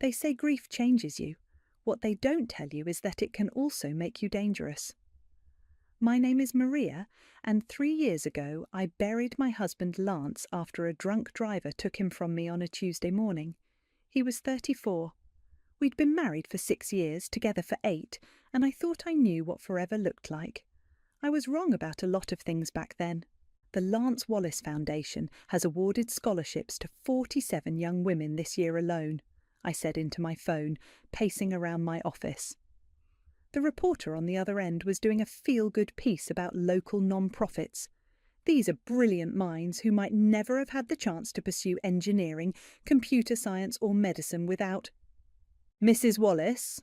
They say grief changes you. What they don't tell you is that it can also make you dangerous. My name is Maria, and 3 years ago I buried my husband Lance after a drunk driver took him from me on a Tuesday morning. He was 34. We'd been married for 6 years, together for 8, and I thought I knew what forever looked like. I was wrong about a lot of things back then. The Lance Wallace Foundation has awarded scholarships to 47 young women this year alone, I said into my phone, pacing around my office. The reporter on the other end was doing a feel-good piece about local non-profits. These are brilliant minds who might never have had the chance to pursue engineering, computer science or medicine without... Mrs. Wallace?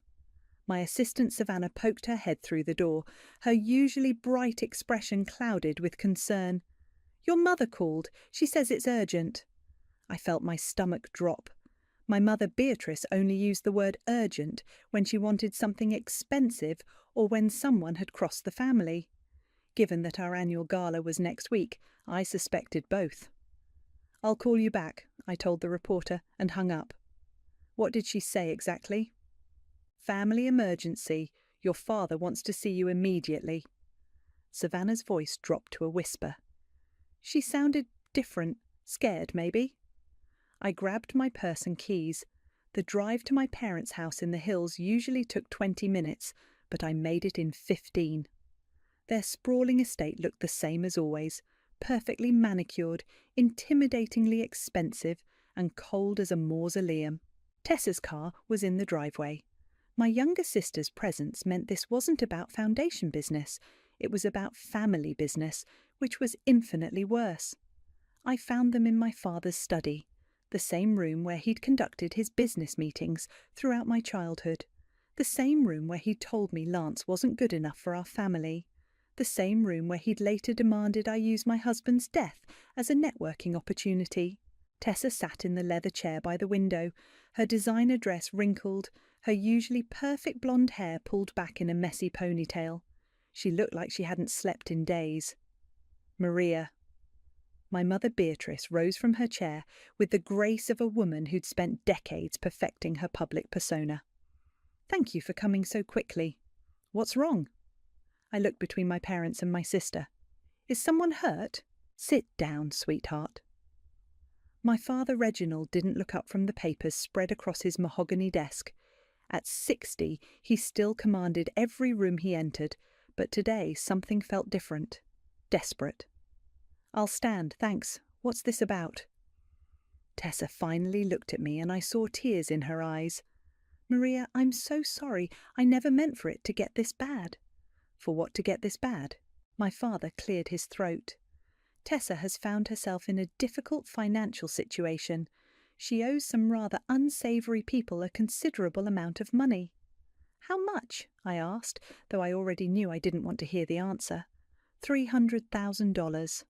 My assistant Savannah poked her head through the door, her usually bright expression clouded with concern. Your mother called. She says it's urgent. I felt my stomach drop. My mother Beatrice only used the word urgent when she wanted something expensive or when someone had crossed the family. Given that our annual gala was next week, I suspected both. I'll call you back, I told the reporter, and hung up. What did she say exactly? Family emergency. Your father wants to see you immediately. Savannah's voice dropped to a whisper. She sounded different, scared maybe. I grabbed my purse and keys. The drive to my parents' house in the hills usually took 20 minutes, but I made it in 15. Their sprawling estate looked the same as always, perfectly manicured, intimidatingly expensive, and cold as a mausoleum. Tessa's car was in the driveway. My younger sister's presence meant this wasn't about foundation business. It was about family business, which was infinitely worse. I found them in my father's study, the same room where he'd conducted his business meetings throughout my childhood, the same room where he'd told me Lance wasn't good enough for our family, the same room where he'd later demanded I use my husband's death as a networking opportunity. Tessa sat in the leather chair by the window, her designer dress wrinkled, her usually perfect blonde hair pulled back in a messy ponytail. She looked like she hadn't slept in days. Maria. My mother Beatrice rose from her chair with the grace of a woman who'd spent decades perfecting her public persona. Thank you for coming so quickly. What's wrong? I looked between my parents and my sister. Is someone hurt? Sit down, sweetheart. My father Reginald didn't look up from the papers spread across his mahogany desk. At 60, he still commanded every room he entered, but today something felt different, desperate. I'll stand, thanks. What's this about? Tessa finally looked at me and I saw tears in her eyes. Maria, I'm so sorry. I never meant for it to get this bad. For what to get this bad? My father cleared his throat. Tessa has found herself in a difficult financial situation. She owes some rather unsavoury people a considerable amount of money. How much? I asked, though I already knew I didn't want to hear the answer. $300,000.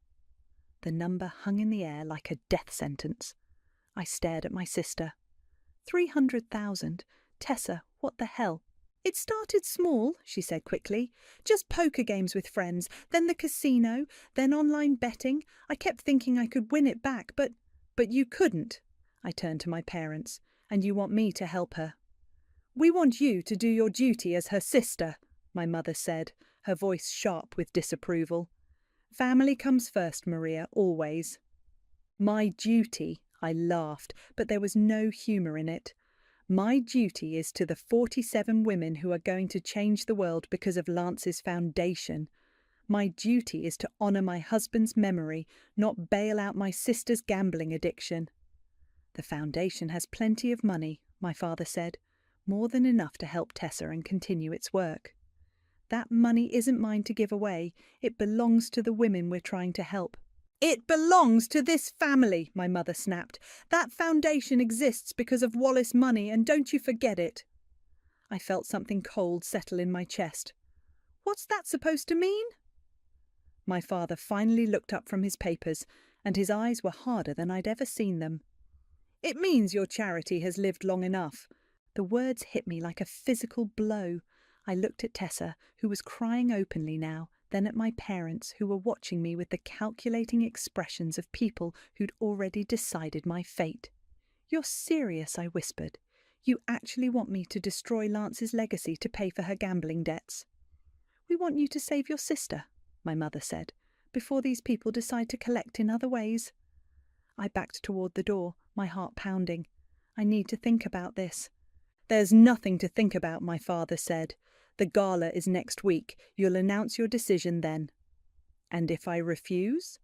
The number hung in the air like a death sentence. I stared at my sister. 300,000? Tessa, what the hell? It started small, she said quickly. Just poker games with friends, then the casino, then online betting. I kept thinking I could win it back, but you couldn't. I turned to my parents. And you want me to help her. We want you to do your duty as her sister, my mother said, her voice sharp with disapproval. Family comes first, Maria, always. My duty, I laughed, but there was no humour in it. My duty is to the 47 women who are going to change the world because of Lance's foundation. My duty is to honour my husband's memory, not bail out my sister's gambling addiction. The foundation has plenty of money, my father said, more than enough to help Tessa and continue its work. That money isn't mine to give away. It belongs to the women we're trying to help. It belongs to this family, my mother snapped. That foundation exists because of Wallace money, and don't you forget it. I felt something cold settle in my chest. What's that supposed to mean? My father finally looked up from his papers, and his eyes were harder than I'd ever seen them. It means your charity has lived long enough. The words hit me like a physical blow. I looked at Tessa, who was crying openly now, then at my parents, who were watching me with the calculating expressions of people who'd already decided my fate. You're serious, I whispered. You actually want me to destroy Lance's legacy to pay for her gambling debts? We want you to save your sister, my mother said, before these people decide to collect in other ways. I backed toward the door, my heart pounding. I need to think about this. There's nothing to think about, my father said. The gala is next week. You'll announce your decision then. And if I refuse?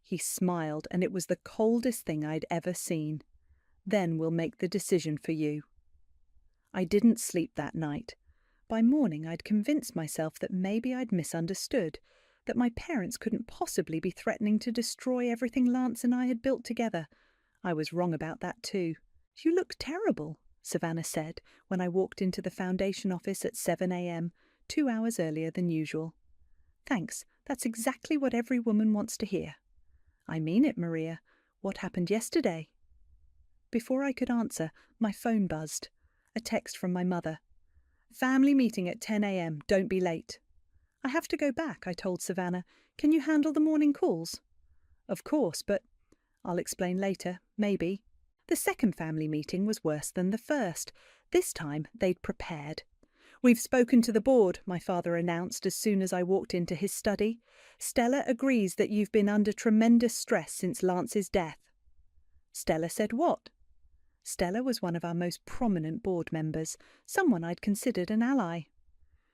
He smiled, and it was the coldest thing I'd ever seen. Then we'll make the decision for you. I didn't sleep that night. By morning I'd convinced myself that maybe I'd misunderstood, that my parents couldn't possibly be threatening to destroy everything Lance and I had built together. I was wrong about that too. You look terrible, Savannah said when I walked into the foundation office at 7 a.m., 2 hours earlier than usual. Thanks, that's exactly what every woman wants to hear. I mean it, Maria. What happened yesterday? Before I could answer, my phone buzzed. A text from my mother. Family meeting at 10 a.m. Don't be late. I have to go back, I told Savannah. Can you handle the morning calls? Of course, but I'll explain later, maybe. The second family meeting was worse than the first. This time they'd prepared. We've spoken to the board, my father announced as soon as I walked into his study. Stella agrees that you've been under tremendous stress since Lance's death. Stella said what? Stella was one of our most prominent board members, someone I'd considered an ally.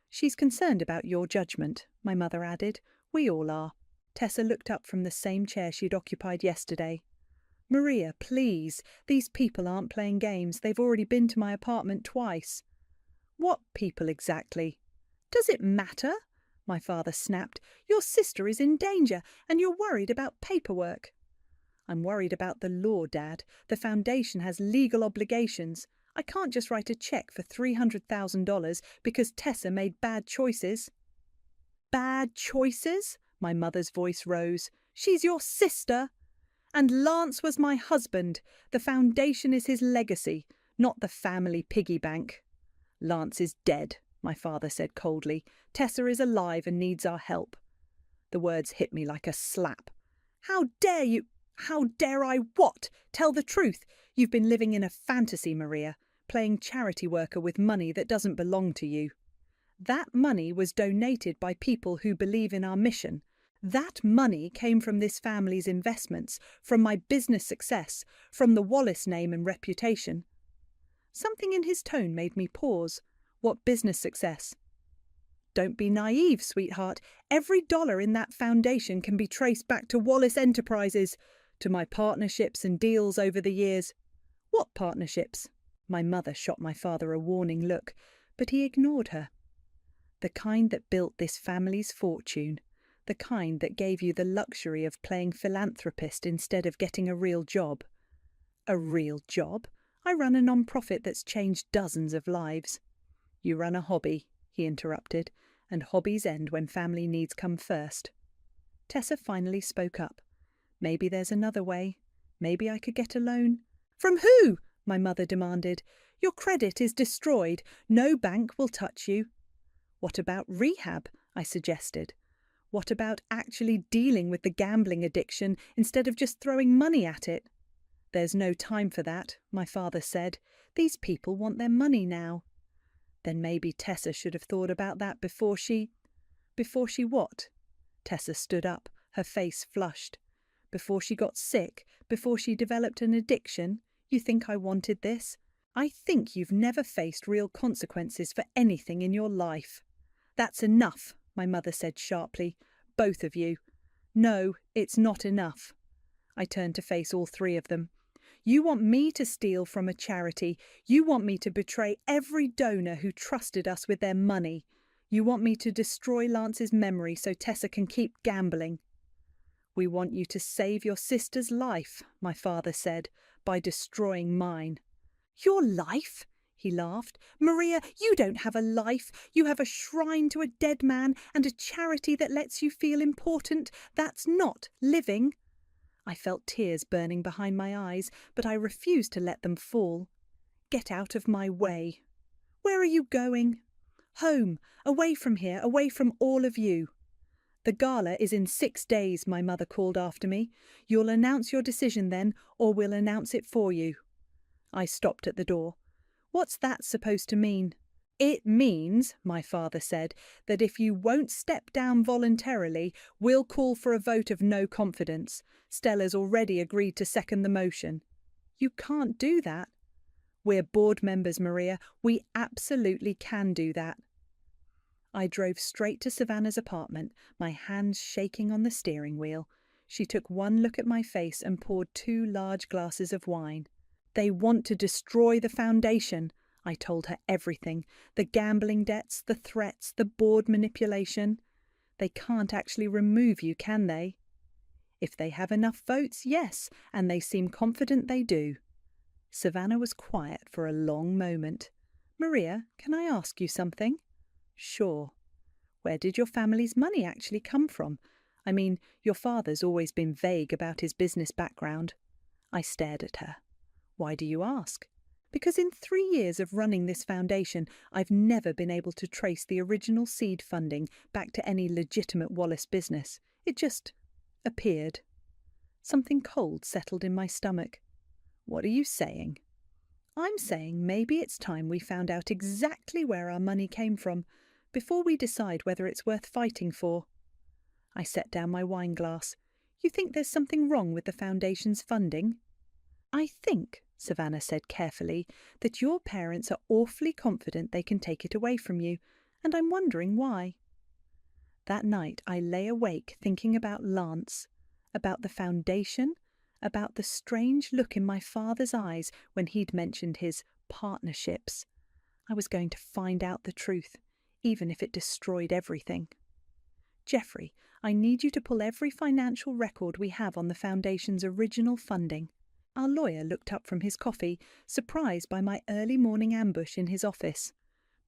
She's concerned about your judgment, my mother added. We all are. Tessa looked up from the same chair she'd occupied yesterday. Maria, please, these people aren't playing games. They've already been to my apartment twice. What people exactly? Does it matter? My father snapped. Your sister is in danger, and you're worried about paperwork. I'm worried about the law, Dad. The foundation has legal obligations. I can't just write a check for $300,000 because Tessa made bad choices. Bad choices? My mother's voice rose. She's your sister. And Lance was my husband. The foundation is his legacy, not the family piggy bank. Lance is dead, my father said coldly. Tessa is alive and needs our help. The words hit me like a slap. How dare you? How dare I what? Tell the truth. You've been living in a fantasy, Maria, playing charity worker with money that doesn't belong to you. That money was donated by people who believe in our mission. That money came from this family's investments, from my business success, from the Wallace name and reputation. Something in his tone made me pause. What business success? Don't be naive, sweetheart. Every dollar in that foundation can be traced back to Wallace Enterprises, to my partnerships and deals over the years. What partnerships? My mother shot my father a warning look, but he ignored her. The kind that built this family's fortune. The kind that gave you the luxury of playing philanthropist instead of getting a real job. A real job? I run a non-profit that's changed dozens of lives. You run a hobby, he interrupted, and hobbies end when family needs come first. Tessa finally spoke up. Maybe there's another way. Maybe I could get a loan. From who? My mother demanded. Your credit is destroyed. No bank will touch you. What about rehab? I suggested. What about actually dealing with the gambling addiction instead of just throwing money at it? There's no time for that, my father said. These people want their money now. Then maybe Tessa should have thought about that before she... Before she what? Tessa stood up, her face flushed. Before she got sick, before she developed an addiction, you think I wanted this? I think you've never faced real consequences for anything in your life. That's enough, my mother said sharply. Both of you. No, it's not enough. I turned to face all three of them. You want me to steal from a charity. You want me to betray every donor who trusted us with their money. You want me to destroy Lance's memory so Tessa can keep gambling. We want you to save your sister's life, my father said, by destroying mine. Your life? He laughed. Maria, you don't have a life. You have a shrine to a dead man and a charity that lets you feel important. That's not living. I felt tears burning behind my eyes, but I refused to let them fall. Get out of my way. Where are you going? Home, away from here, away from all of you. The gala is in 6 days, my mother called after me. You'll announce your decision then, or we'll announce it for you. I stopped at the door. What's that supposed to mean? It means, my father said, that if you won't step down voluntarily, we'll call for a vote of no confidence. Stella's already agreed to second the motion. You can't do that. We're board members, Maria. We absolutely can do that. I drove straight to Savannah's apartment, my hands shaking on the steering wheel. She took one look at my face and poured 2 large glasses of wine. They want to destroy the foundation. I told her everything. The gambling debts, the threats, the board manipulation. They can't actually remove you, can they? If they have enough votes, yes, and they seem confident they do. Savannah was quiet for a long moment. Maria, can I ask you something? Sure. Where did your family's money actually come from? I mean, your father's always been vague about his business background. I stared at her. Why do you ask? Because in 3 years of running this foundation, I've never been able to trace the original seed funding back to any legitimate Wallace business. It just appeared. Something cold settled in my stomach. What are you saying? I'm saying maybe it's time we found out exactly where our money came from before we decide whether it's worth fighting for. I set down my wine glass. You think there's something wrong with the foundation's funding? I think, Savannah said carefully, that your parents are awfully confident they can take it away from you, and I'm wondering why. That night I lay awake thinking about Lance, about the foundation, about the strange look in my father's eyes when he'd mentioned his partnerships. I was going to find out the truth, even if it destroyed everything. Jeffrey, I need you to pull every financial record we have on the foundation's original funding. Our lawyer looked up from his coffee, surprised by my early morning ambush in his office.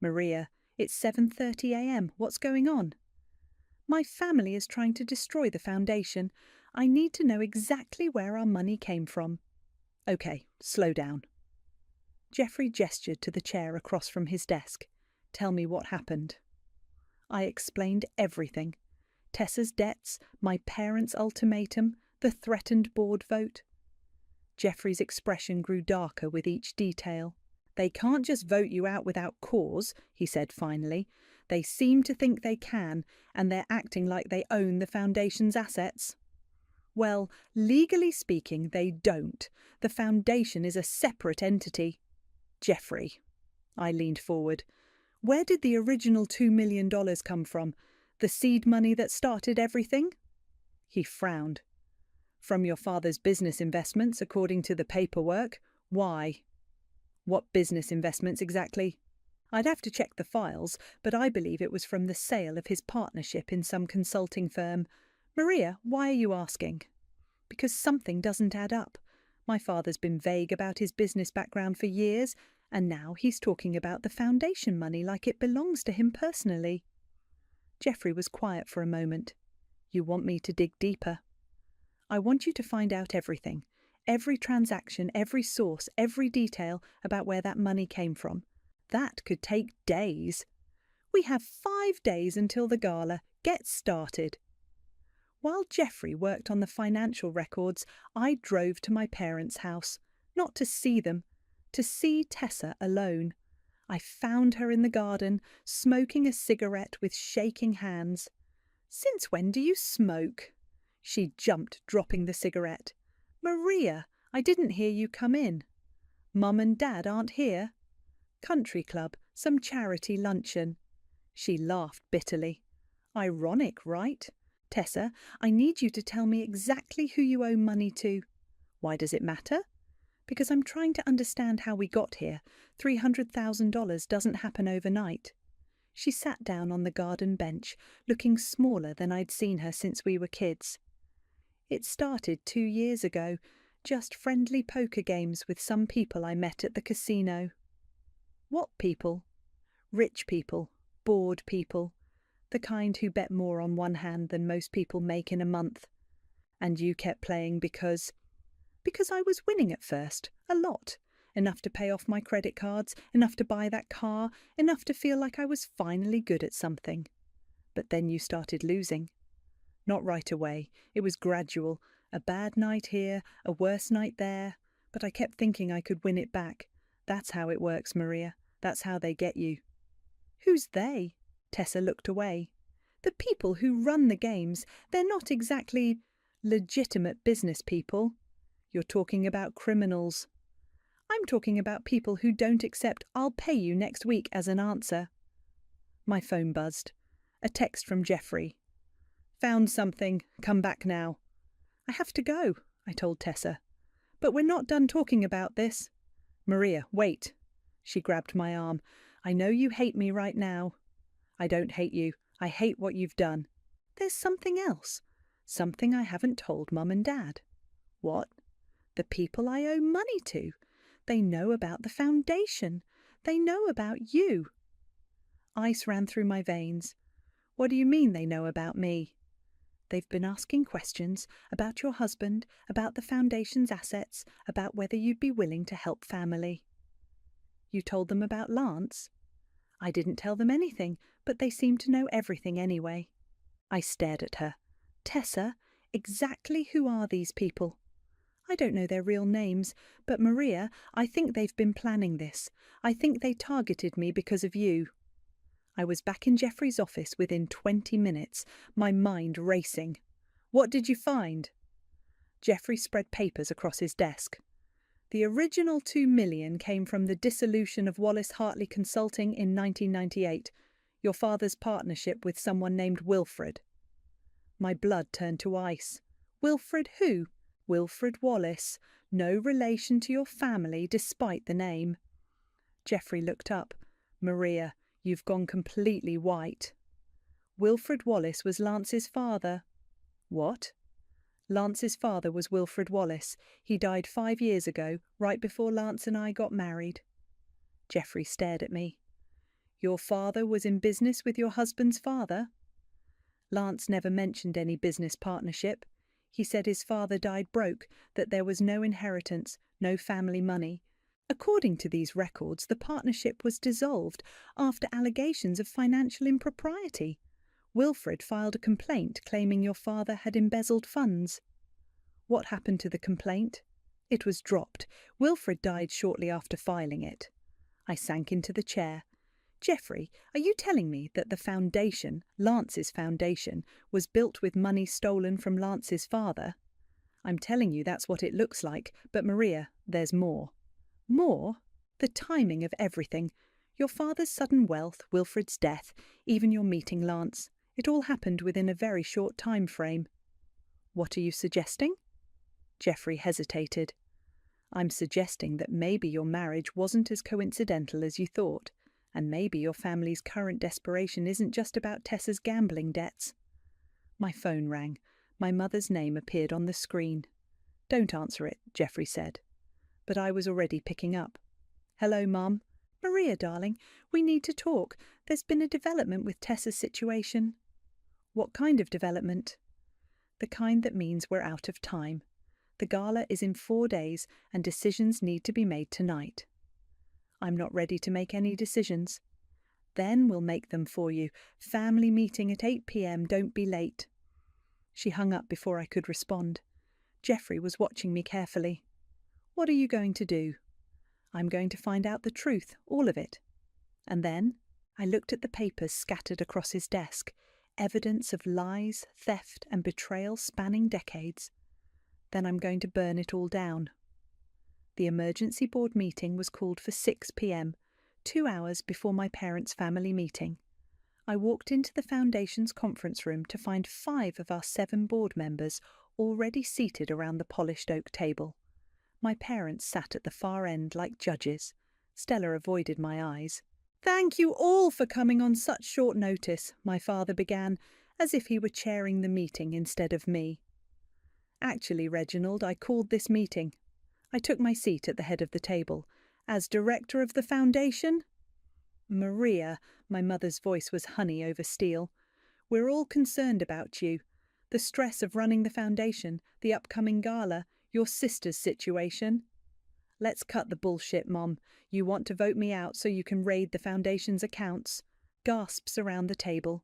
Maria, it's 7:30 a.m. What's going on? My family is trying to destroy the foundation. I need to know exactly where our money came from. Okay, slow down. Jeffrey gestured to the chair across from his desk. Tell me what happened. I explained everything. Tessa's debts, my parents' ultimatum, the threatened board vote. Jeffrey's expression grew darker with each detail. They can't just vote you out without cause, he said finally. They seem to think they can, and they're acting like they own the foundation's assets. Well, legally speaking, they don't. The foundation is a separate entity. Jeffrey. I leaned forward. Where did the original $2 million come from? The seed money that started everything? He frowned. From your father's business investments, according to the paperwork. Why? What business investments exactly? I'd have to check the files, but I believe it was from the sale of his partnership in some consulting firm. Maria, why are you asking? Because something doesn't add up. My father's been vague about his business background for years, and now he's talking about the foundation money like it belongs to him personally. Jeffrey was quiet for a moment. You want me to dig deeper? I want you to find out everything. Every transaction, every source, every detail about where that money came from. That could take days. We have 5 days until the gala. Get started. While Jeffrey worked on the financial records, I drove to my parents' house, not to see them, to see Tessa alone. I found her in the garden, smoking a cigarette with shaking hands. Since when do you smoke? She jumped, dropping the cigarette. Maria, I didn't hear you come in. Mum and Dad aren't here? Country club, some charity luncheon. She laughed bitterly. Ironic, right? Tessa, I need you to tell me exactly who you owe money to. Why does it matter? Because I'm trying to understand how we got here. $300,000 doesn't happen overnight. She sat down on the garden bench, looking smaller than I'd seen her since we were kids. It started 2 years ago, just friendly poker games with some people I met at the casino. What people? Rich people, bored people, the kind who bet more on one hand than most people make in a month. And you kept playing because I was winning at first, a lot. Enough to pay off my credit cards, enough to buy that car, enough to feel like I was finally good at something. But then you started losing. Not right away. It was gradual. A bad night here, a worse night there. But I kept thinking I could win it back. That's how it works, Maria. That's how they get you. Who's they? Tessa looked away. The people who run the games, they're not exactly legitimate business people. You're talking about criminals. I'm talking about people who don't accept "I'll pay you next week" as an answer. My phone buzzed. A text from Jeffrey. Found something. Come back now. I have to go, I told Tessa. But we're not done talking about this. Maria, wait. She grabbed my arm. I know you hate me right now. I don't hate you. I hate what you've done. There's something else. Something I haven't told Mum and Dad. What? The people I owe money to. They know about the foundation. They know about you. Ice ran through my veins. What do you mean they know about me? They've been asking questions about your husband, about the foundation's assets, about whether you'd be willing to help family. You told them about Lance? I didn't tell them anything, but they seemed to know everything anyway. I stared at her. Tessa, exactly who are these people? I don't know their real names, but Maria, I think they've been planning this. I think they targeted me because of you. I was back in Jeffrey's office within 20 minutes, my mind racing. What did you find? Jeffrey spread papers across his desk. The original $2 million came from the dissolution of Wallace Hartley Consulting in 1998, your father's partnership with someone named Wilfred. My blood turned to ice. Wilfred who? Wilfred Wallace. No relation to your family, despite the name. Jeffrey looked up. Maria, you've gone completely white. Wilfred Wallace was Lance's father. What? Lance's father was Wilfred Wallace. He died 5 years ago, right before Lance and I got married. Jeffrey stared at me. Your father was in business with your husband's father? Lance never mentioned any business partnership. He said his father died broke, that there was no inheritance, no family money. According to these records, the partnership was dissolved after allegations of financial impropriety. Wilfred filed a complaint claiming your father had embezzled funds. What happened to the complaint? It was dropped. Wilfred died shortly after filing it. I sank into the chair. Jeffrey, are you telling me that the foundation, Lance's foundation, was built with money stolen from Lance's father? I'm telling you that's what it looks like, but Maria, there's more. More? The timing of everything. Your father's sudden wealth, Wilfred's death, even your meeting Lance. It all happened within a very short time frame. What are you suggesting? Jeffrey hesitated. I'm suggesting that maybe your marriage wasn't as coincidental as you thought, and maybe your family's current desperation isn't just about Tessa's gambling debts. My phone rang. My mother's name appeared on the screen. Don't answer it, Jeffrey said. But I was already picking up. Hello, Mum. Maria, darling, we need to talk. There's been a development with Tessa's situation. What kind of development? The kind that means we're out of time. The gala is in 4 days and decisions need to be made tonight. I'm not ready to make any decisions. Then we'll make them for you. Family meeting at 8 p.m. Don't be late. She hung up before I could respond. Jeffrey was watching me carefully. What are you going to do? I'm going to find out the truth, all of it. And then I looked at the papers scattered across his desk, evidence of lies, theft, and betrayal spanning decades. Then I'm going to burn it all down. The emergency board meeting was called for 6 p.m., 2 hours before my parents' family meeting. I walked into the foundation's conference room to find 5 of our 7 board members already seated around the polished oak table. My parents sat at the far end like judges. Stella avoided my eyes. Thank you all for coming on such short notice, my father began, as if he were chairing the meeting instead of me. Actually, Reginald, I called this meeting. I took my seat at the head of the table. As director of the foundation? Maria, my mother's voice was honey over steel. We're all concerned about you. The stress of running the foundation, the upcoming gala, your sister's situation. Let's cut the bullshit, Mom. You want to vote me out so you can raid the foundation's accounts. Gasps around the table.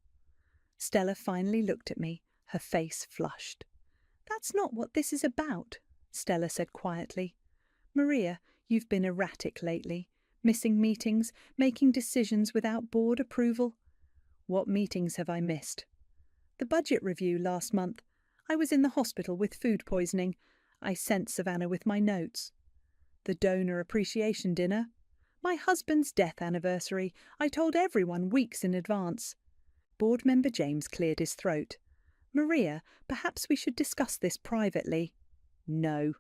Stella finally looked at me, her face flushed. That's not what this is about, Stella said quietly. Maria, you've been erratic lately. Missing meetings, making decisions without board approval. What meetings have I missed? The budget review last month. I was in the hospital with food poisoning. I sent Savannah with my notes. The donor appreciation dinner. My husband's death anniversary. I told everyone weeks in advance. Board member James cleared his throat. Maria, perhaps we should discuss this privately. No.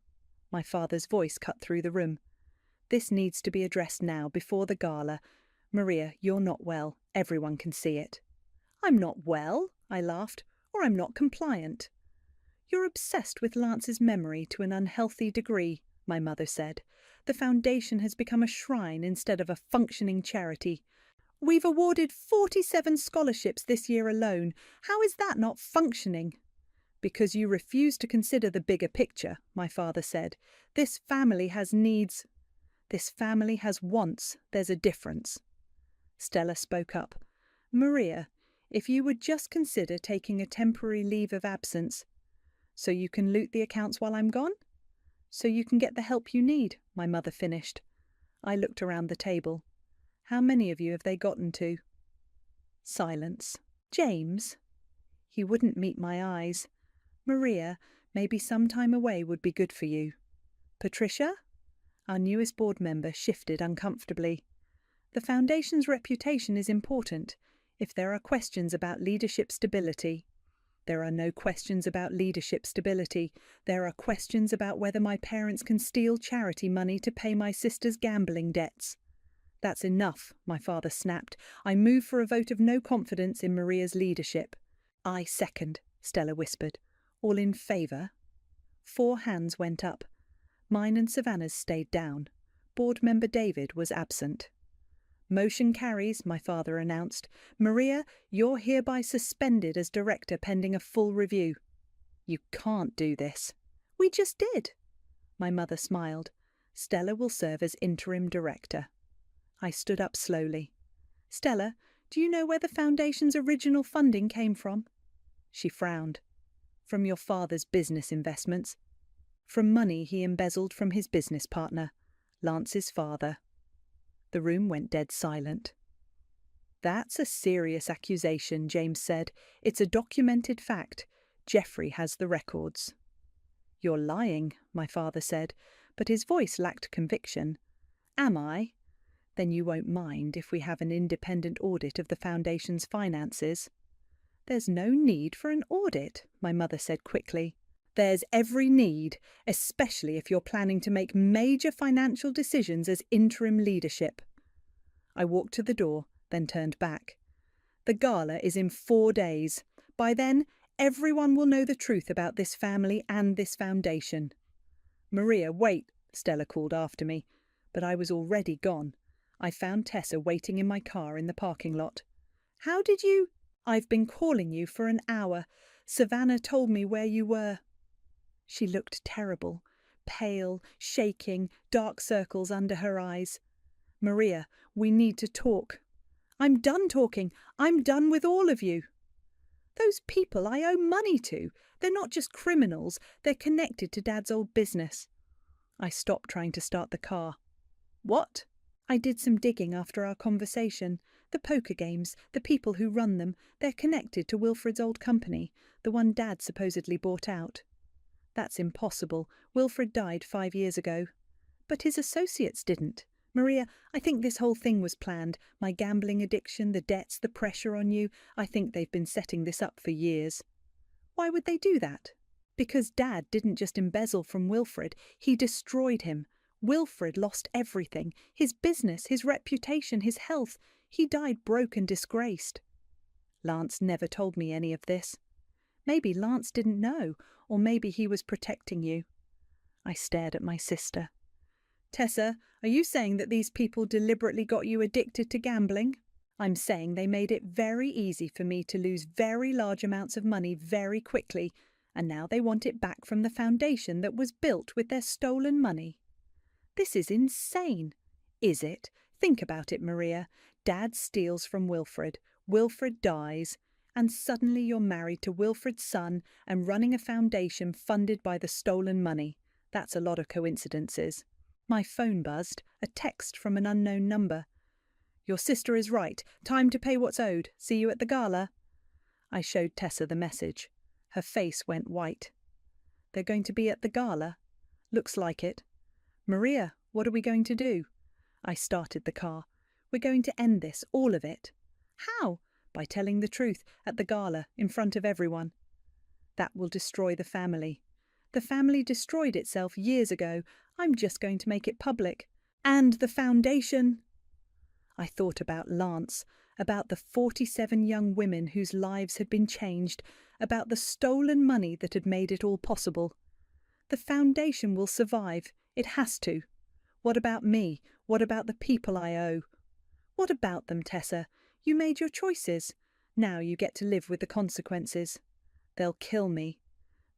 My father's voice cut through the room. This needs to be addressed now, before the gala. Maria, you're not well. Everyone can see it. I'm not well, I laughed, or I'm not compliant. You're obsessed with Lance's memory to an unhealthy degree, my mother said. The foundation has become a shrine instead of a functioning charity. We've awarded 47 scholarships this year alone. How is that not functioning? Because you refuse to consider the bigger picture, my father said. This family has needs. This family has wants. There's a difference. Stella spoke up. Maria, if you would just consider taking a temporary leave of absence. So you can loot the accounts while I'm gone? So you can get the help you need, my mother finished. I looked around the table. How many of you have they gotten to? Silence. James? He wouldn't meet my eyes. Maria, maybe some time away would be good for you. Patricia? Our newest board member shifted uncomfortably. The foundation's reputation is important. If there are questions about leadership stability. There are no questions about leadership stability. There are questions about whether my parents can steal charity money to pay my sister's gambling debts. That's enough, my father snapped. I move for a vote of no confidence in Maria's leadership. I second, Stella whispered. All in favour? 4 hands went up. Mine and Savannah's stayed down. Board member David was absent. Motion carries, my father announced. Maria, you're hereby suspended as director pending a full review. You can't do this. We just did. My mother smiled. Stella will serve as interim director. I stood up slowly. Stella, do you know where the foundation's original funding came from? She frowned. From your father's business investments. From money he embezzled from his business partner, Lance's father. The room went dead silent. That's a serious accusation, James said. It's a documented fact. Geoffrey has the records. You're lying, my father said, but his voice lacked conviction. Am I? Then you won't mind if we have an independent audit of the foundation's finances. There's no need for an audit, my mother said quickly. There's every need, especially if you're planning to make major financial decisions as interim leadership. I walked to the door, then turned back. The gala is in 4 days. By then, everyone will know the truth about this family and this foundation. Maria, wait, Stella called after me, but I was already gone. I found Tessa waiting in my car in the parking lot. How did you? I've been calling you for an hour. Savannah told me where you were. She looked terrible, pale, shaking, dark circles under her eyes. Maria, we need to talk. I'm done talking. I'm done with all of you. Those people I owe money to. They're not just criminals. They're connected to Dad's old business. I stopped trying to start the car. What? I did some digging after our conversation. The poker games, the people who run them, they're connected to Wilfred's old company, the one Dad supposedly bought out. That's impossible. Wilfred died 5 years ago. But his associates didn't. Maria, I think this whole thing was planned. My gambling addiction, the debts, the pressure on you. I think they've been setting this up for years. Why would they do that? Because Dad didn't just embezzle from Wilfred. He destroyed him. Wilfred lost everything. His business, his reputation, his health. He died broke and disgraced. Lance never told me any of this. Maybe Lance didn't know, or maybe he was protecting you. I stared at my sister. Tessa, are you saying that these people deliberately got you addicted to gambling? I'm saying they made it very easy for me to lose very large amounts of money very quickly, and now they want it back from the foundation that was built with their stolen money. This is insane. Is it? Think about it, Maria. Dad steals from Wilfred. Wilfred dies. And suddenly you're married to Wilfred's son and running a foundation funded by the stolen money. That's a lot of coincidences. My phone buzzed, a text from an unknown number. "Your sister is right. Time to pay what's owed. See you at the gala." I showed Tessa the message. Her face went white. "They're going to be at the gala?" "Looks like it." "Maria, what are we going to do?" I started the car. "We're going to end this, all of it." "How?" "By telling the truth, at the gala, in front of everyone." "That will destroy the family." "The family destroyed itself years ago. I'm just going to make it public. And the foundation." I thought about Lance, about the 47 young women whose lives had been changed, about the stolen money that had made it all possible. The foundation will survive. It has to. What about me? What about the people I owe? What about them, Tessa? You made your choices. Now you get to live with the consequences. They'll kill me.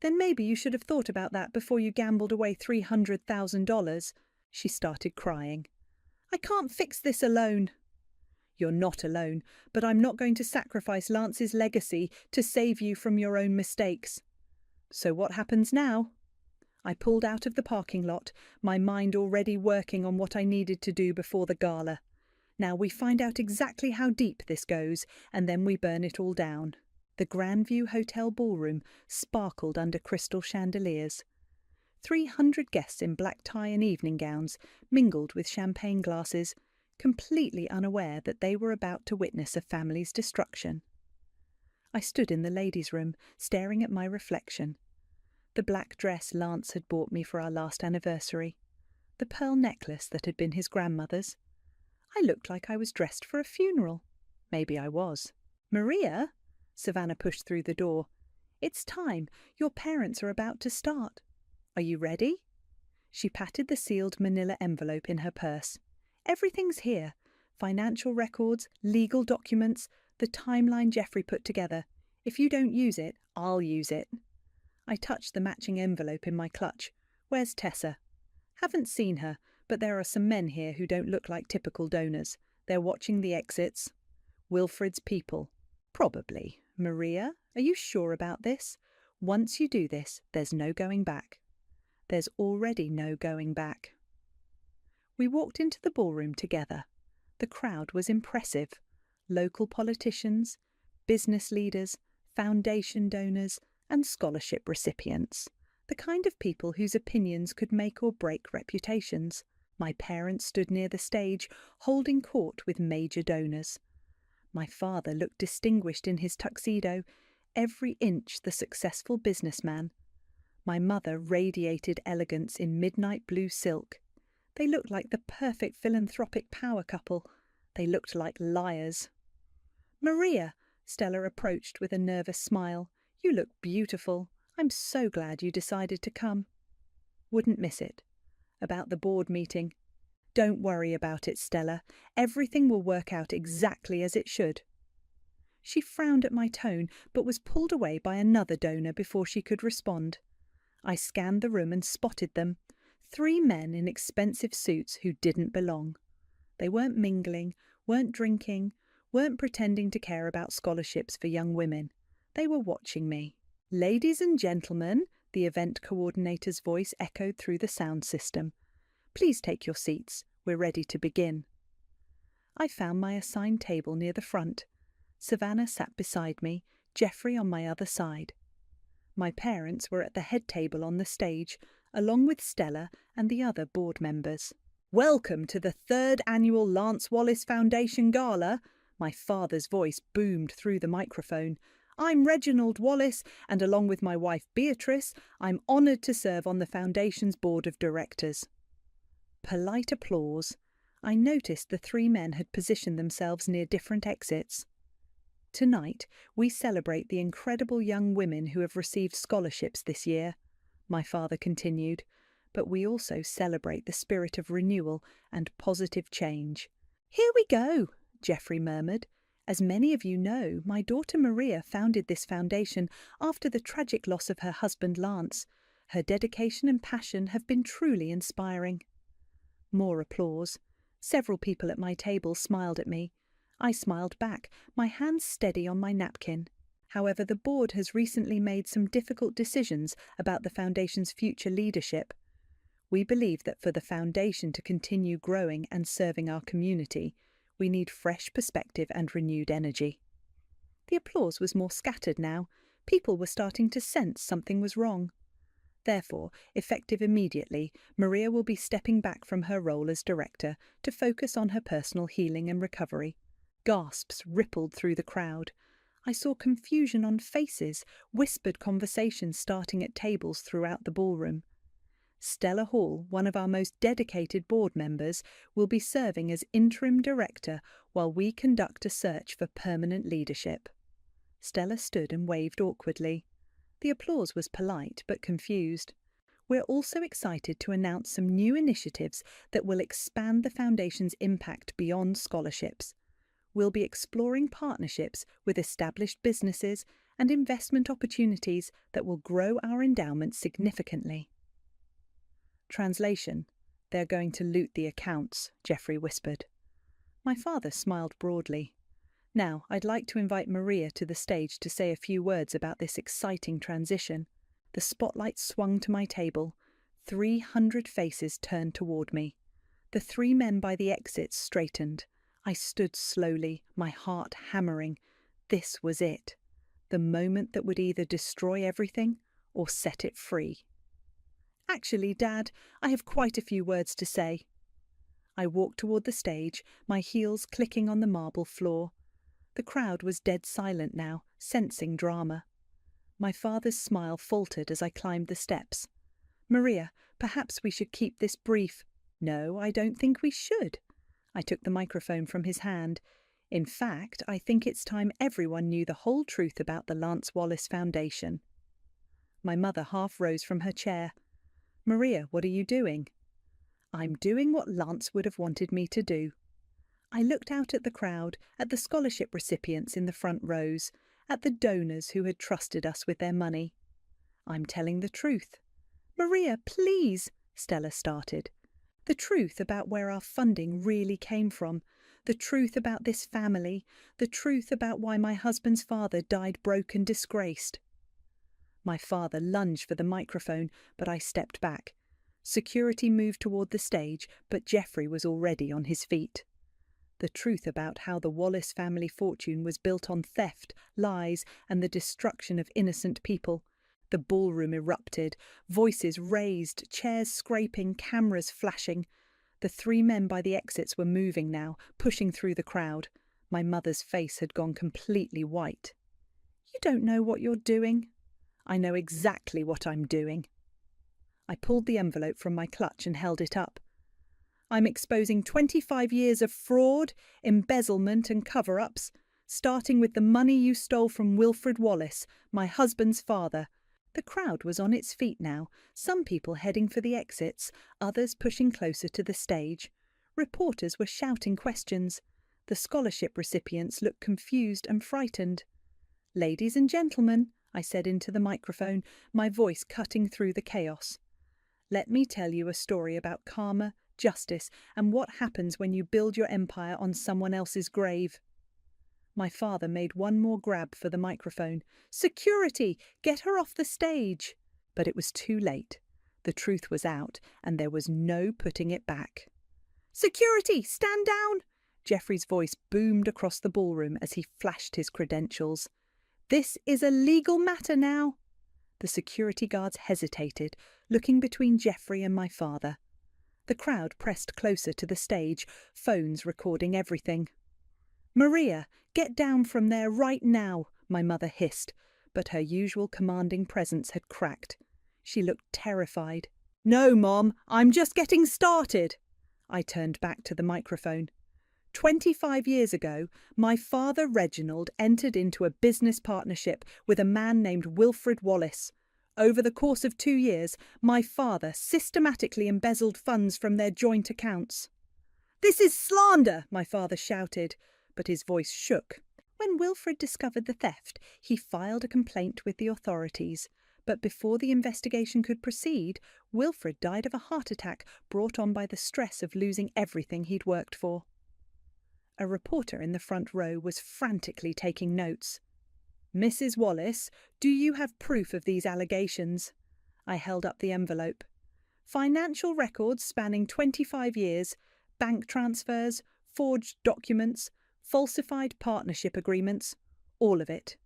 Then maybe you should have thought about that before you gambled away $300,000. She started crying. "I can't fix this alone." "You're not alone, but I'm not going to sacrifice Lance's legacy to save you from your own mistakes." "So what happens now?" I pulled out of the parking lot, my mind already working on what I needed to do before the gala. Now we find out exactly how deep this goes, and then we burn it all down. The Grandview Hotel ballroom sparkled under crystal chandeliers. 300 guests in black tie and evening gowns mingled with champagne glasses, completely unaware that they were about to witness a family's destruction. I stood in the ladies' room, staring at my reflection. The black dress Lance had bought me for our last anniversary. The pearl necklace that had been his grandmother's. I looked like I was dressed for a funeral. Maybe I was. "Maria?" Savannah pushed through the door. "It's time. Your parents are about to start. Are you ready?" She patted the sealed manila envelope in her purse. "Everything's here. Financial records, legal documents, the timeline Jeffrey put together. If you don't use it, I'll use it." I touched the matching envelope in my clutch. "Where's Tessa?" "Haven't seen her, but there are some men here who don't look like typical donors. They're watching the exits." "Wilfred's people." "Probably. Maria, are you sure about this? Once you do this, there's no going back." "There's already no going back." We walked into the ballroom together. The crowd was impressive. Local politicians, business leaders, foundation donors, and scholarship recipients. The kind of people whose opinions could make or break reputations. My parents stood near the stage, holding court with major donors. My father looked distinguished in his tuxedo, every inch the successful businessman. My mother radiated elegance in midnight blue silk. They looked like the perfect philanthropic power couple. They looked like liars. "Maria," Stella approached with a nervous smile. "You look beautiful. I'm so glad you decided to come." "Wouldn't miss it." "About the board meeting." "Don't worry about it, Stella. Everything will work out exactly as it should." She frowned at my tone, but was pulled away by another donor before she could respond. I scanned the room and spotted them. 3 men in expensive suits who didn't belong. They weren't mingling, weren't drinking, weren't pretending to care about scholarships for young women. They were watching me. "Ladies and gentlemen," the event coordinator's voice echoed through the sound system. "Please take your seats. We're ready to begin." I found my assigned table near the front. Savannah sat beside me, Jeffrey on my other side. My parents were at the head table on the stage, along with Stella and the other board members. "Welcome to the 3rd annual Lance Wallace Foundation Gala." My father's voice boomed through the microphone. "I'm Reginald Wallace, and along with my wife Beatrice, I'm honoured to serve on the Foundation's board of directors." Polite applause. I noticed the 3 men had positioned themselves near different exits. "Tonight, we celebrate the incredible young women who have received scholarships this year," my father continued, "but we also celebrate the spirit of renewal and positive change." "Here we go," Jeffrey murmured. "As many of you know, my daughter Maria founded this foundation after the tragic loss of her husband Lance. Her dedication and passion have been truly inspiring." More applause. Several people at my table smiled at me. I smiled back, my hands steady on my napkin. However, the board has recently made some difficult decisions about the Foundation's future leadership. We believe that for the foundation to continue growing and serving our community, we need fresh perspective and renewed energy. The applause was more scattered now. People were starting to sense something was wrong. Therefore, effective immediately, Maria will be stepping back from her role as director to focus on her personal healing and recovery. Gasps rippled through the crowd. I saw confusion on faces, whispered conversations starting at tables throughout the ballroom. Stella Hall, one of our most dedicated board members, will be serving as interim director while we conduct a search for permanent leadership. Stella stood and waved awkwardly. The applause was polite but confused. We're also excited to announce some new initiatives that will expand the Foundation's impact beyond scholarships. We'll be exploring partnerships with established businesses and investment opportunities that will grow our endowment significantly. Translation: They're going to loot the accounts, Geoffrey whispered. My father smiled broadly. Now, I'd like to invite Maria to the stage to say a few words about this exciting transition. The spotlight swung to my table. 300 faces turned toward me. The 3 men by the exits straightened. I stood slowly, my heart hammering. This was it. The moment that would either destroy everything or set it free. Actually, Dad, I have quite a few words to say. I walked toward the stage, my heels clicking on the marble floor. The crowd was dead silent now, sensing drama. My father's smile faltered as I climbed the steps. Maria, perhaps we should keep this brief. No, I don't think we should. I took the microphone from his hand. In fact, I think it's time everyone knew the whole truth about the Lance Wallace Foundation. My mother half rose from her chair. Maria, what are you doing? I'm doing what Lance would have wanted me to do. I looked out at the crowd, at the scholarship recipients in the front rows, at the donors who had trusted us with their money. I'm telling the truth. Maria, please, Stella started. The truth about where our funding really came from, the truth about this family, the truth about why my husband's father died broke and disgraced. My father lunged for the microphone, but I stepped back. Security moved toward the stage, but Geoffrey was already on his feet. The truth about how the Wallace family fortune was built on theft, lies, and the destruction of innocent people. The ballroom erupted, voices raised, chairs scraping, cameras flashing. The 3 men by the exits were moving now, pushing through the crowd. My mother's face had gone completely white. You don't know what you're doing. I know exactly what I'm doing. I pulled the envelope from my clutch and held it up. I'm exposing 25 years of fraud, embezzlement and cover-ups, starting with the money you stole from Wilfred Wallace, my husband's father. The crowd was on its feet now, some people heading for the exits, others pushing closer to the stage. Reporters were shouting questions. The scholarship recipients looked confused and frightened. Ladies and gentlemen, I said into the microphone, my voice cutting through the chaos. Let me tell you a story about karma, justice, and what happens when you build your empire on someone else's grave. My father made one more grab for the microphone. Security! Get her off the stage! But it was too late. The truth was out, and there was no putting it back. Security! Stand down! Geoffrey's voice boomed across the ballroom as he flashed his credentials. This is a legal matter now. The security guards hesitated, looking between Geoffrey and my father. The crowd pressed closer to the stage, phones recording everything. Maria, get down from there right now, my mother hissed, but her usual commanding presence had cracked. She looked terrified. No, Mom, I'm just getting started. I turned back to the microphone. 25 years ago, my father Reginald entered into a business partnership with a man named Wilfred Wallace. Over the course of 2 years, my father systematically embezzled funds from their joint accounts. This is slander, my father shouted, but his voice shook. When Wilfred discovered the theft, he filed a complaint with the authorities. But before the investigation could proceed, Wilfred died of a heart attack brought on by the stress of losing everything he'd worked for. A reporter in the front row was frantically taking notes. Mrs. Wallace, do you have proof of these allegations? I held up the envelope. Financial records spanning 25 years, bank transfers, forged documents, falsified partnership agreements, all of it.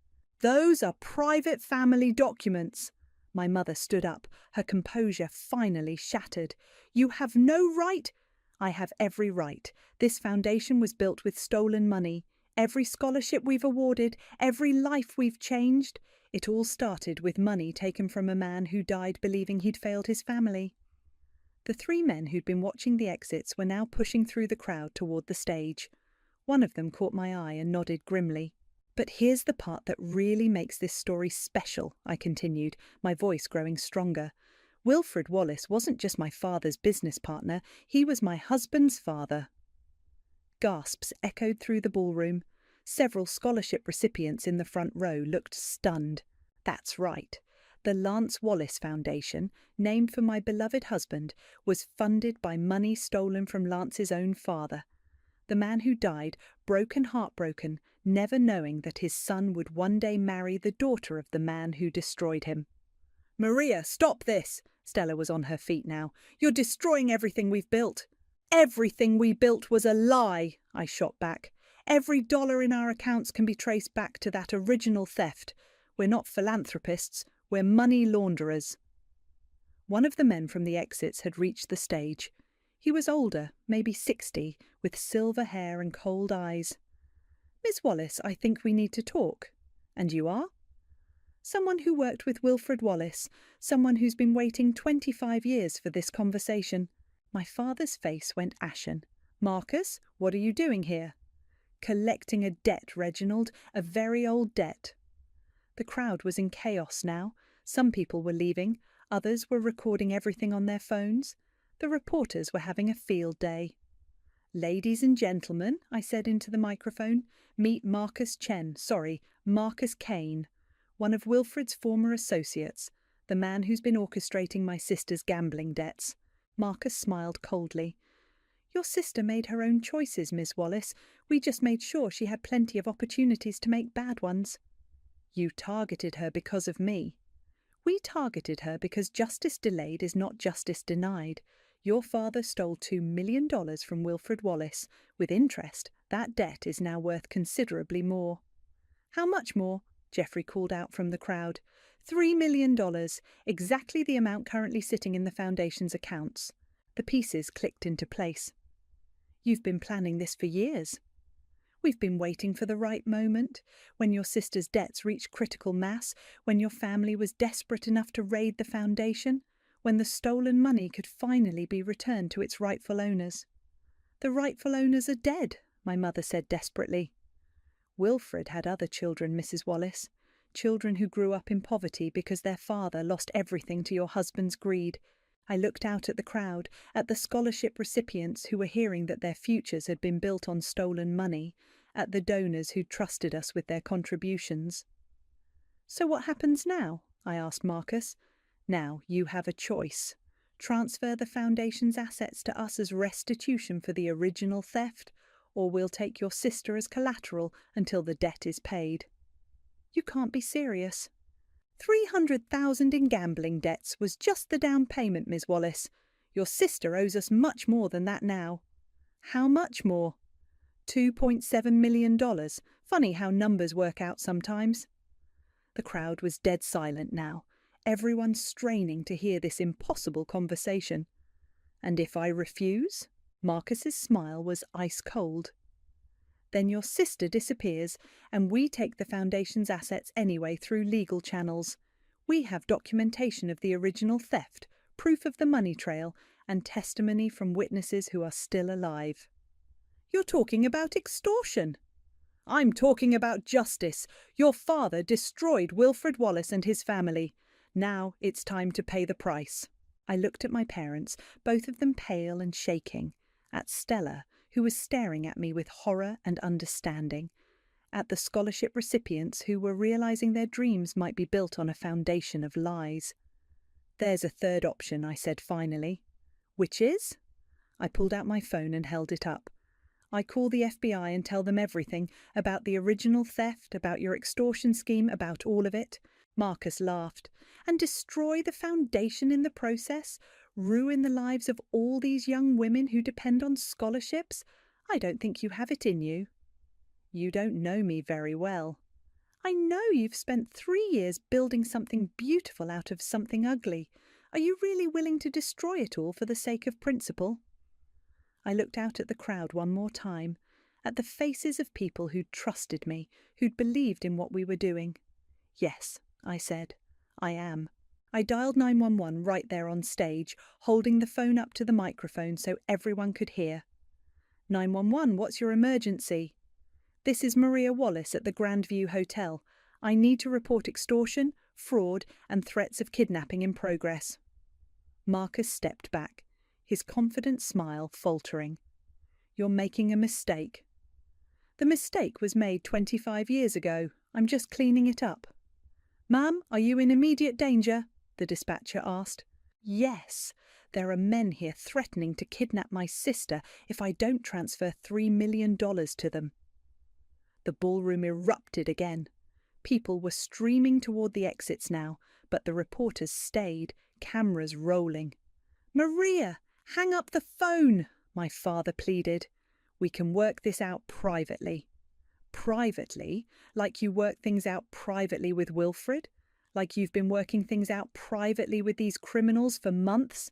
Those are private family documents. My mother stood up, her composure finally shattered. You have no right. I have every right. This foundation was built with stolen money. Every scholarship we've awarded, every life we've changed, it all started with money taken from a man who died believing he'd failed his family. The three men who'd been watching the exits were now pushing through the crowd toward the stage. One of them caught my eye and nodded grimly. But here's the part that really makes this story special, I continued, my voice growing stronger. Wilfred Wallace wasn't just my father's business partner, he was my husband's father. Gasps echoed through the ballroom. Several scholarship recipients in the front row looked stunned. That's right. The Lance Wallace Foundation, named for my beloved husband, was funded by money stolen from Lance's own father. The man who died, heartbroken, never knowing that his son would one day marry the daughter of the man who destroyed him. Maria, stop this! Stella was on her feet now. You're destroying everything we've built. Everything we built was a lie, I shot back. Every dollar in our accounts can be traced back to that original theft. We're not philanthropists, we're money launderers. One of the men from the exits had reached the stage. He was older, maybe 60, with silver hair and cold eyes. Miss Wallace, I think we need to talk. And you are? Someone who worked with Wilfred Wallace, someone who's been waiting 25 years for this conversation. My father's face went ashen. Marcus, what are you doing here? Collecting a debt, Reginald, a very old debt. The crowd was in chaos now. Some people were leaving, others were recording everything on their phones. The reporters were having a field day. Ladies and gentlemen, I said into the microphone, meet Marcus Kane, one of Wilfred's former associates, the man who's been orchestrating my sister's gambling debts. Marcus smiled coldly. Your sister made her own choices, Miss Wallace. We just made sure she had plenty of opportunities to make bad ones. You targeted her because of me. We targeted her because justice delayed is not justice denied. Your father stole $2 million from Wilfred Wallace. With interest, that debt is now worth considerably more. How much more? Geoffrey called out from the crowd. $3 million, exactly the amount currently sitting in the Foundation's accounts. The pieces clicked into place. You've been planning this for years. We've been waiting for the right moment, when your sister's debts reached critical mass, when your family was desperate enough to raid the Foundation, when the stolen money could finally be returned to its rightful owners. The rightful owners are dead, my mother said desperately. Wilfred had other children, Mrs. Wallace, children who grew up in poverty because their father lost everything to your husband's greed. I looked out at the crowd, at the scholarship recipients who were hearing that their futures had been built on stolen money, at the donors who trusted us with their contributions. So what happens now? I asked Marcus. Now you have a choice. Transfer the Foundation's assets to us as restitution for the original theft, or we'll take your sister as collateral until the debt is paid. You can't be serious. 300,000 in gambling debts was just the down payment, Miss Wallace. Your sister owes us much more than that now. How much more? $2.7 million. Funny how numbers work out sometimes. The crowd was dead silent now, everyone straining to hear this impossible conversation. And if I refuse? Marcus's smile was ice cold. Then your sister disappears, and we take the Foundation's assets anyway through legal channels. We have documentation of the original theft, proof of the money trail, and testimony from witnesses who are still alive. You're talking about extortion. I'm talking about justice. Your father destroyed Wilfred Wallace and his family. Now it's time to pay the price. I looked at my parents, both of them pale and shaking, at Stella, who was staring at me with horror and understanding, at the scholarship recipients who were realizing their dreams might be built on a foundation of lies. There's a third option, I said finally. Which is? I pulled out my phone and held it up. I call the FBI and tell them everything, about the original theft, about your extortion scheme, about all of it. Marcus laughed. And destroy the Foundation in the process? Ruin the lives of all these young women who depend on scholarships? I don't think you have it in you. You don't know me very well. I know you've spent 3 years building something beautiful out of something ugly. Are you really willing to destroy it all for the sake of principle? I looked out at the crowd one more time, at the faces of people who'd trusted me, who'd believed in what we were doing. Yes, I said, I am. I dialed 911 right there on stage, holding the phone up to the microphone so everyone could hear. 911, what's your emergency? This is Maria Wallace at the Grandview Hotel. I need to report extortion, fraud, and threats of kidnapping in progress. Marcus stepped back, his confident smile faltering. You're making a mistake. The mistake was made 25 years ago. I'm just cleaning it up. Ma'am, are you in immediate danger? The dispatcher asked. Yes, there are men here threatening to kidnap my sister if I don't transfer $3 million to them. The ballroom erupted again. People were streaming toward the exits now, but the reporters stayed, cameras rolling. Maria, hang up the phone, my father pleaded. We can work this out privately. Privately? Like you work things out privately with Wilfred? Like you've been working things out privately with these criminals for months?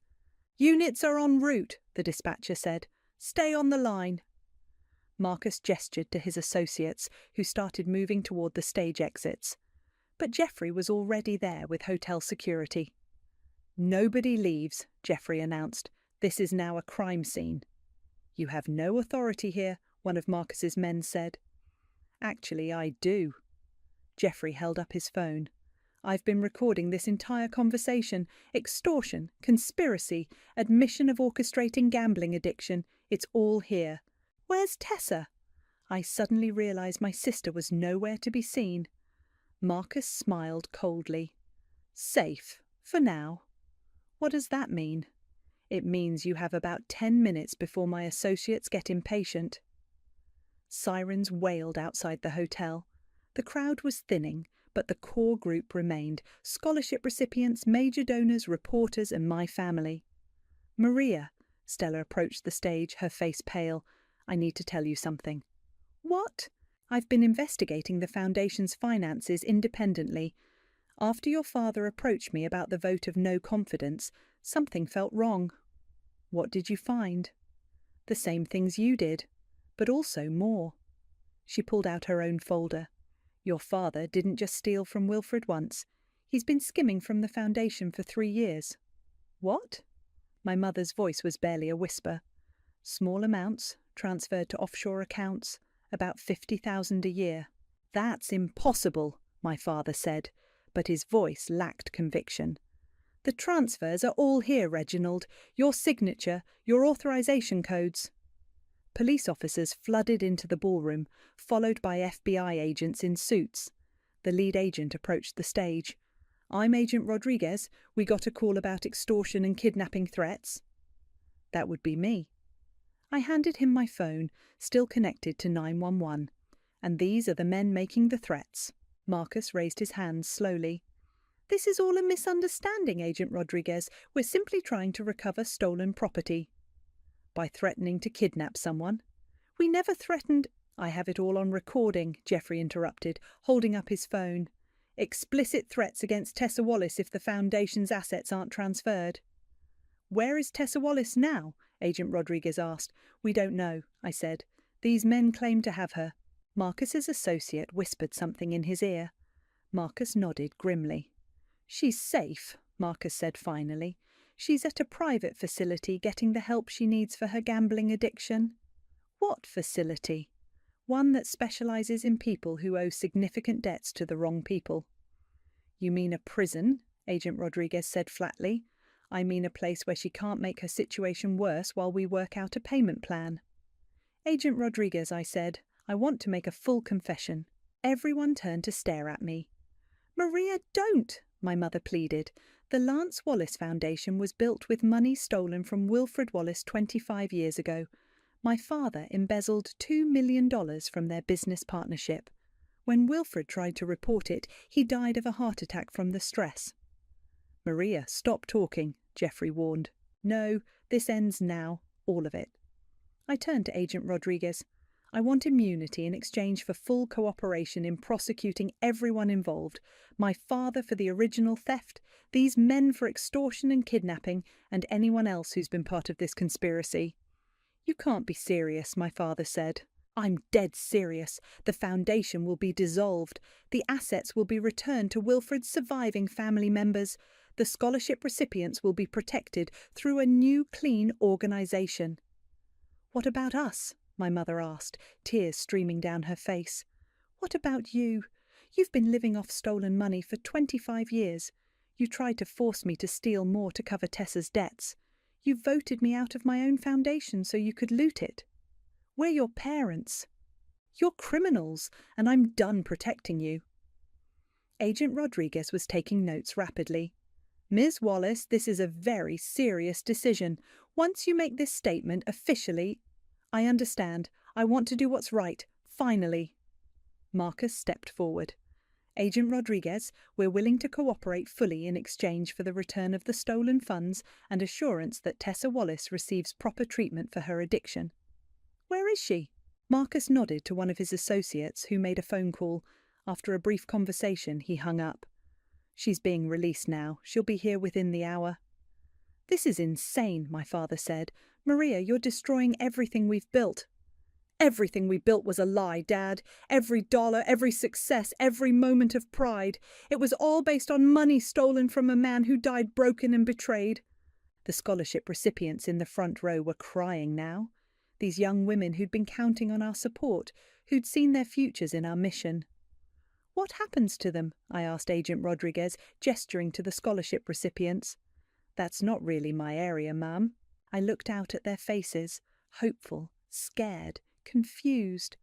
Units are en route, the dispatcher said. Stay on the line. Marcus gestured to his associates, who started moving toward the stage exits. But Geoffrey was already there with hotel security. Nobody leaves, Geoffrey announced. This is now a crime scene. You have no authority here, one of Marcus's men said. Actually, I do. Geoffrey held up his phone. I've been recording this entire conversation. Extortion, conspiracy, admission of orchestrating gambling addiction. It's all here. Where's Tessa? I suddenly realized my sister was nowhere to be seen. Marcus smiled coldly. Safe, for now. What does that mean? It means you have about 10 minutes before my associates get impatient. Sirens wailed outside the hotel. The crowd was thinning, but the core group remained: scholarship recipients, major donors, reporters, and my family. Maria, Stella approached the stage, her face pale. I need to tell you something. What? I've been investigating the Foundation's finances independently. After your father approached me about the vote of no confidence, something felt wrong. What did you find? The same things you did, but also more. She pulled out her own folder. Your father didn't just steal from Wilfred once. He's been skimming from the Foundation for 3 years. What? My mother's voice was barely a whisper. Small amounts, transferred to offshore accounts, about $50,000 a year. That's impossible, my father said, but his voice lacked conviction. The transfers are all here, Reginald. Your signature, your authorization codes. Police officers flooded into the ballroom, followed by FBI agents in suits. The lead agent approached the stage. I'm Agent Rodriguez. We got a call about extortion and kidnapping threats. That would be me. I handed him my phone, still connected to 911. And these are the men making the threats. Marcus raised his hands slowly. This is all a misunderstanding, Agent Rodriguez. We're simply trying to recover stolen property. By threatening to kidnap someone? We never threatened— I have it all on recording, Geoffrey interrupted, holding up his phone. Explicit threats against Tessa Wallace if the Foundation's assets aren't transferred. Where is Tessa Wallace now? Agent Rodriguez asked. We don't know, I said. These men claim to have her. Marcus's associate whispered something in his ear. Marcus nodded grimly. She's safe, Marcus said finally. She's at a private facility getting the help she needs for her gambling addiction. What facility? One that specializes in people who owe significant debts to the wrong people. You mean a prison? Agent Rodriguez said flatly. I mean a place where she can't make her situation worse while we work out a payment plan. Agent Rodriguez, I said, I want to make a full confession. Everyone turned to stare at me. Maria, don't, my mother pleaded. The Lance Wallace Foundation was built with money stolen from Wilfred Wallace 25 years ago. My father embezzled $2 million from their business partnership. When Wilfred tried to report it, he died of a heart attack from the stress. Maria, stop talking, Geoffrey warned. No, this ends now, all of it. I turned to Agent Rodriguez. I want immunity in exchange for full cooperation in prosecuting everyone involved. My father for the original theft, these men for extortion and kidnapping, and anyone else who's been part of this conspiracy. You can't be serious, my father said. I'm dead serious. The foundation will be dissolved. The assets will be returned to Wilfred's surviving family members. The scholarship recipients will be protected through a new, clean organisation. What about us? My mother asked, tears streaming down her face. What about you? You've been living off stolen money for 25 years. You tried to force me to steal more to cover Tessa's debts. You voted me out of my own foundation so you could loot it. We're your parents. You're criminals, and I'm done protecting you. Agent Rodriguez was taking notes rapidly. Ms. Wallace, this is a very serious decision. Once you make this statement officially, I understand. I want to do what's right, finally. Marcus stepped forward. Agent Rodriguez, we're willing to cooperate fully in exchange for the return of the stolen funds and assurance that Tessa Wallace receives proper treatment for her addiction. Where is she? Marcus nodded to one of his associates who made a phone call. After a brief conversation, he hung up. She's being released now. She'll be here within the hour. This is insane, my father said. Maria, you're destroying everything we've built. Everything we built was a lie, Dad. Every dollar, every success, every moment of pride. It was all based on money stolen from a man who died broken and betrayed. The scholarship recipients in the front row were crying now. These young women who'd been counting on our support, who'd seen their futures in our mission. What happens to them? I asked Agent Rodriguez, gesturing to the scholarship recipients. That's not really my area, ma'am. I looked out at their faces, hopeful, scared, confused.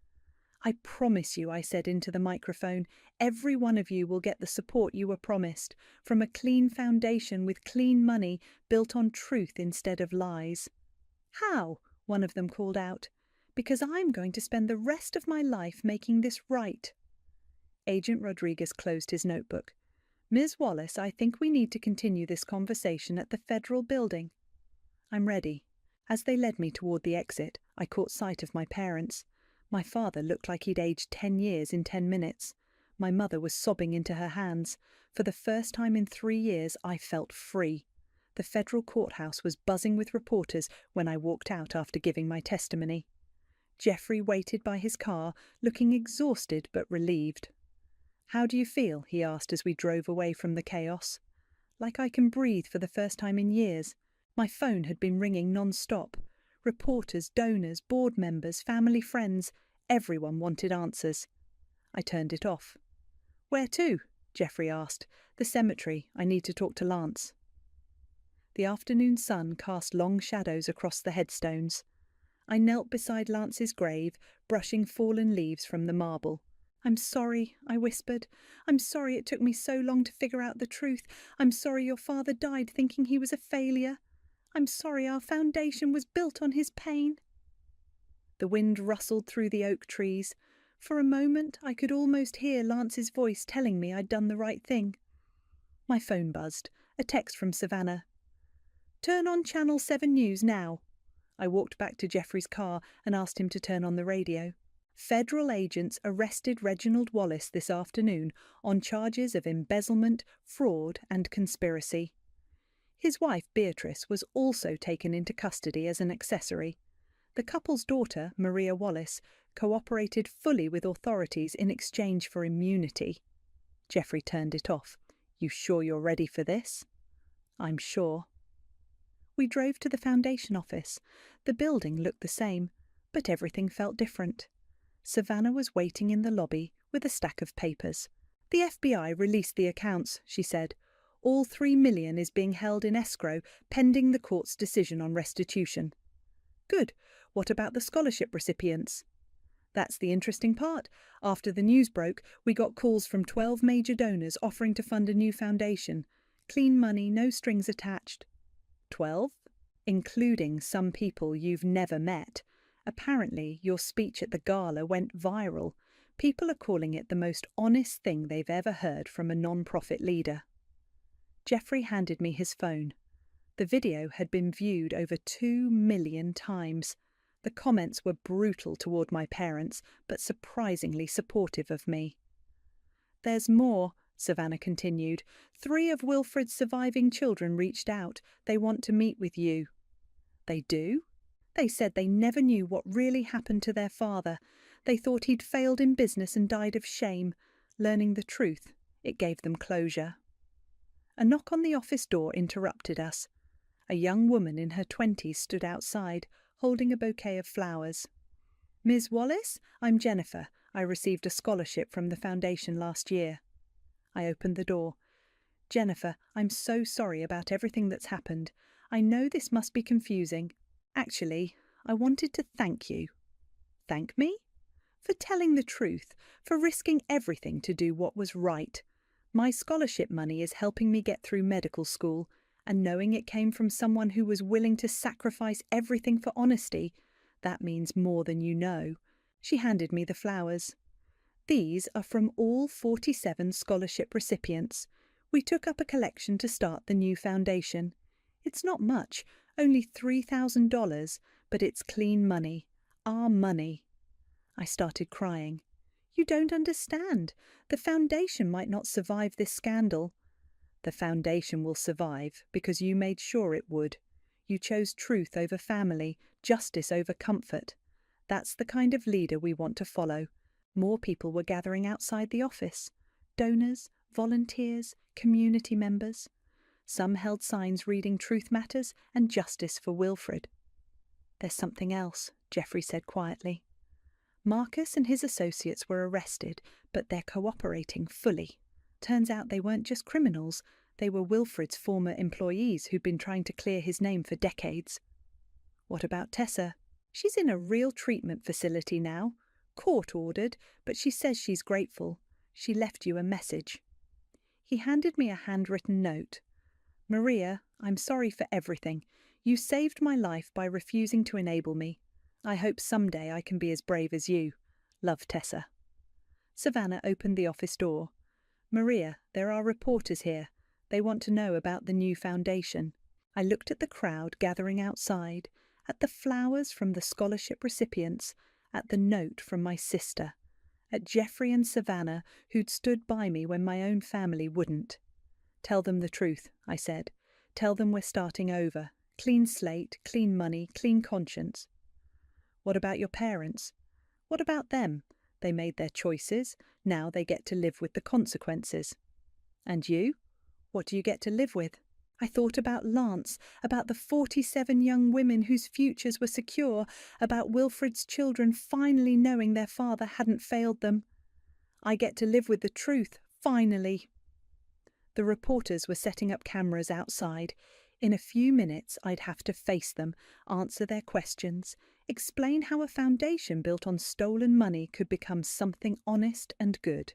I promise you, I said into the microphone, every one of you will get the support you were promised, from a clean foundation with clean money built on truth instead of lies. How? One of them called out. Because I'm going to spend the rest of my life making this right. Agent Rodriguez closed his notebook. Ms. Wallace, I think we need to continue this conversation at the Federal Building. I'm ready. As they led me toward the exit, I caught sight of my parents. My father looked like he'd aged 10 years in 10 minutes. My mother was sobbing into her hands. For the first time in 3 years, I felt free. The federal courthouse was buzzing with reporters when I walked out after giving my testimony. Jeffrey waited by his car, looking exhausted but relieved. How do you feel? He asked as we drove away from the chaos. Like I can breathe for the first time in years. My phone had been ringing non-stop. Reporters, donors, board members, family, friends, everyone wanted answers. I turned it off. Where to? Jeffrey asked. The cemetery. I need to talk to Lance. The afternoon sun cast long shadows across the headstones. I knelt beside Lance's grave, brushing fallen leaves from the marble. I'm sorry, I whispered. I'm sorry it took me so long to figure out the truth. I'm sorry your father died thinking he was a failure. I'm sorry our foundation was built on his pain. The wind rustled through the oak trees. For a moment, I could almost hear Lance's voice telling me I'd done the right thing. My phone buzzed. A text from Savannah. Turn on Channel 7 News now. I walked back to Jeffrey's car and asked him to turn on the radio. Federal agents arrested Reginald Wallace this afternoon on charges of embezzlement, fraud and conspiracy. His wife, Beatrice, was also taken into custody as an accessory. The couple's daughter, Maria Wallace, cooperated fully with authorities in exchange for immunity. Jeffrey turned it off. You sure you're ready for this? I'm sure. We drove to the foundation office. The building looked the same, but everything felt different. Savannah was waiting in the lobby with a stack of papers. The FBI released the accounts, she said. All $3 million is being held in escrow pending the court's decision on restitution. Good. What about the scholarship recipients? That's the interesting part. After the news broke, we got calls from 12 major donors offering to fund a new foundation. Clean money, no strings attached. 12? Including some people you've never met. Apparently, your speech at the Gala went viral. People are calling it the most honest thing they've ever heard from a non-profit leader. Jeffrey handed me his phone. The video had been viewed over 2 million times. The comments were brutal toward my parents, but surprisingly supportive of me. "There's more," Savannah continued. "3 of Wilfred's surviving children reached out. They want to meet with you." "They do?" "They said they never knew what really happened to their father. They thought he'd failed in business and died of shame. Learning the truth, it gave them closure." A knock on the office door interrupted us. A young woman in her 20s stood outside, holding a bouquet of flowers. "Ms. Wallace, I'm Jennifer. I received a scholarship from the foundation last year." I opened the door. "Jennifer, I'm so sorry about everything that's happened. I know this must be confusing. Actually, I wanted to thank you." "Thank me?" "For telling the truth, for risking everything to do what was right. My scholarship money is helping me get through medical school, and knowing it came from someone who was willing to sacrifice everything for honesty, that means more than you know." She handed me the flowers. "These are from all 47 scholarship recipients. We took up a collection to start the new foundation. It's not much, only $3,000, but it's clean money, our money." I started crying. "You don't understand. The foundation might not survive this scandal." "The foundation will survive because you made sure it would. You chose truth over family, justice over comfort. That's the kind of leader we want to follow." More people were gathering outside the office. Donors, volunteers, community members. Some held signs reading "Truth Matters" and "Justice for Wilfred." "There's something else," Jeffrey said quietly. "Marcus and his associates were arrested, but they're cooperating fully. Turns out they weren't just criminals, they were Wilfred's former employees who'd been trying to clear his name for decades." "What about Tessa?" "She's in a real treatment facility now. Court-ordered, but she says she's grateful. She left you a message." He handed me a handwritten note. "Maria, I'm sorry for everything. You saved my life by refusing to enable me. I hope someday I can be as brave as you. Love, Tessa." Savannah opened the office door. "Maria, there are reporters here. They want to know about the new foundation." I looked at the crowd gathering outside, at the flowers from the scholarship recipients, at the note from my sister, at Jeffrey and Savannah, who'd stood by me when my own family wouldn't. "Tell them the truth," I said. "Tell them we're starting over. Clean slate, clean money, clean conscience." "What about your parents?" "What about them? They made their choices. Now they get to live with the consequences." "And you? What do you get to live with?" I thought about Lance, about the 47 young women whose futures were secure, about Wilfred's children finally knowing their father hadn't failed them. "I get to live with the truth, finally." The reporters were setting up cameras outside. In a few minutes I'd have to face them, answer their questions, explain how a foundation built on stolen money could become something honest and good.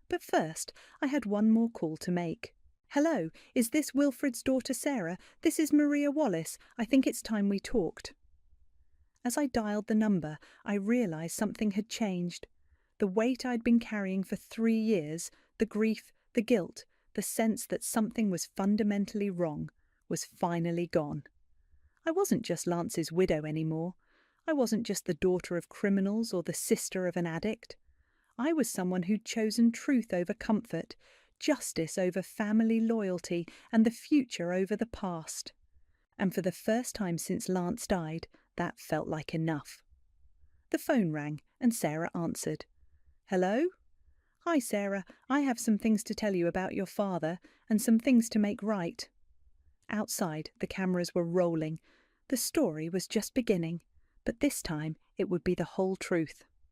But first, I had one more call to make. "Hello, is this Wilfred's daughter Sarah? This is Maria Wallace. I think it's time we talked." As I dialed the number, I realised something had changed. The weight I'd been carrying for 3 years, the grief, the guilt, the sense that something was fundamentally wrong, was finally gone. I wasn't just Lance's widow anymore. I wasn't just the daughter of criminals or the sister of an addict. I was someone who'd chosen truth over comfort, justice over family loyalty, and the future over the past. And for the first time since Lance died, that felt like enough. The phone rang, and Sarah answered. "Hello?" "Hi, Sarah. I have some things to tell you about your father, and some things to make right." Outside, the cameras were rolling. The story was just beginning, but this time it would be the whole truth.